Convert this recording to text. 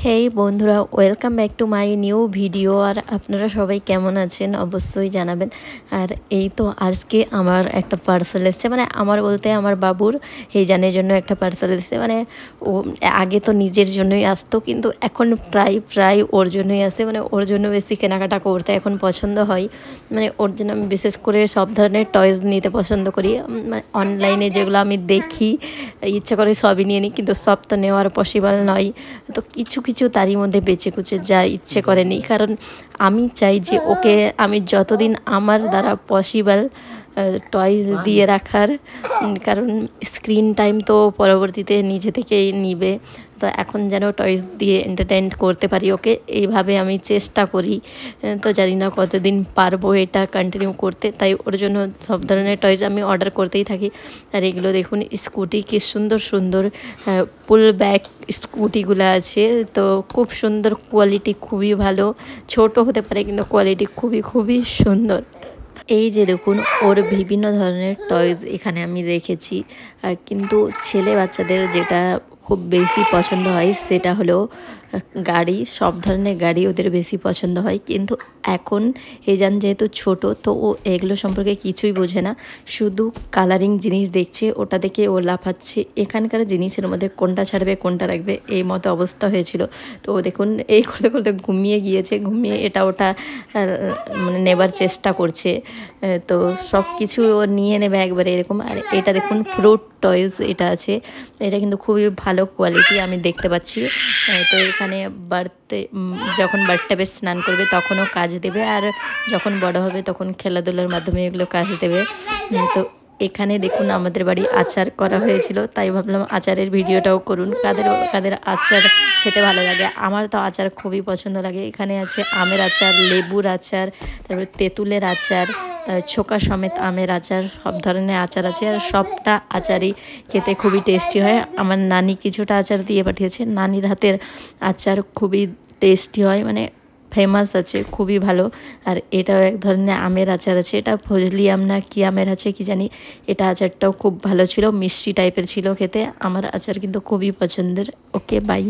হেই বন্ধুরা, welcome back to my new video. আর আপনারা সবাই কেমন আছেন অবশ্যই জানাবেন। আর এই তো আজকে আমার একটা পার্সেল এসছে, মানে আমার বলতে আমার বাবুর জানের জন্য একটা পার্সেল এসছে। মানে ও আগে তো নিজের জন্যই আসতো, কিন্তু এখন প্রায় ওর জন্যই আসে। মানে ওর জন্য বেশি কেনাকাটা করতে এখন পছন্দ হয়। মানে ওর জন্য আমি বিশেষ করে সব ধরনের টয়েস নিতে পছন্দ করি। মানে অনলাইনে যেগুলো আমি দেখি ইচ্ছা করে সবই নিয়ে নিই, কিন্তু সব তো নেওয়ার পসিবল নয়। তো কিছু কিছু তারই মধ্যে বেছে কুচে যা ইচ্ছে করে নিই, কারণ আমি চাই যে ওকে আমি যতদিন আমার দ্বারা পসিবল টয়েস দিয়ে রাখার। কারণ স্ক্রিন টাইম তো পরবর্তীতে নিজে থেকেই নিবে, তো এখন যেন টয়েস দিয়ে এন্টারটেইন করতে পারি ওকে, এইভাবে আমি চেষ্টা করি। তো জানি না কতদিন পারবো এটা কন্টিনিউ করতে, তাই ওর জন্য সব ধরনের টয়েস আমি অর্ডার করতেই থাকি। আর এগুলো দেখুন, স্কুটি কি সুন্দর সুন্দর পুল ব্যাক স্কুটিগুলো আছে, তো খুব সুন্দর কোয়ালিটি, খুবই ভালো। ছোট হতে পারে কিন্তু কোয়ালিটি খুবই খুবই সুন্দর। এই যে দেখুন, ওর বিভিন্ন ধরনের টয়েস এখানে আমি রেখেছি। আর কিন্তু ছেলে বাচ্চাদের যেটা খুব বেশি পছন্দ হয় সেটা হলো গাড়ি। সব ধরনের গাড়ি ওদের বেশি পছন্দ হয়, কিন্তু এখন হেজান যেহেতু ছোট, তো ও এগুলো সম্পর্কে কিছুই বোঝে না। শুধু কালারিং জিনিস দেখছে, ওটা দেখে ও লাফাচ্ছে। এখানকার জিনিসের মধ্যে কোনটা ছাড়বে কোনটা রাখবে এই মতো অবস্থা হয়েছিল। তো দেখুন, এই করতে করতে ঘুমিয়ে গিয়েছে, ঘুমিয়ে এটা ওটা মানে নেবার চেষ্টা করছে। তো সব কিছু ও নিয়ে নেবে একবারে এরকম। আর এটা দেখুন, ফ্রুট টয়েস এটা আছে, এটা কিন্তু খুবই ভালো কোয়ালিটি আমি দেখতে পাচ্ছি। তো এখানে যখন বার্থডে স্নান করবে তখনও কাজ দেবে, আর যখন বড় হবে তখন খেলাধুলার মাধ্যমে এগুলো কাজ দেবে। তো এখানে দেখুন, আমাদের বাড়ি আচার করা হয়েছিল, তাই ভাবলাম আচারের ভিডিওটাও করুন। কাদের কাদের আচার খেতে ভালো লাগে, আমার তো আচার খুবই পছন্দ লাগে। এখানে আছে আমের আচার, লেবুর আচার, তারপরে তেঁতুলের আচার, ছোকা সমেত আমের আচার, সব ধরনের আচার আছে। আর সবটা আচারই খেতে খুবই টেস্টি হয়। আমার নানি কিছুটা আচার দিয়ে পাঠিয়েছে, নানির হাতের আচার খুবই টেস্টি হয়, মানে ফেমাস আছে, খুবই ভালো। আর এটাও এক ধরনের আমের আচার আছে, এটা ফজলি আম না কি আমের আছে কি জানি। এটা আচারটাও খুব ভালো ছিল, মিষ্টি টাইপের ছিল খেতে। আমার আচার কিন্তু খুবই পছন্দের। ওকে, বাই।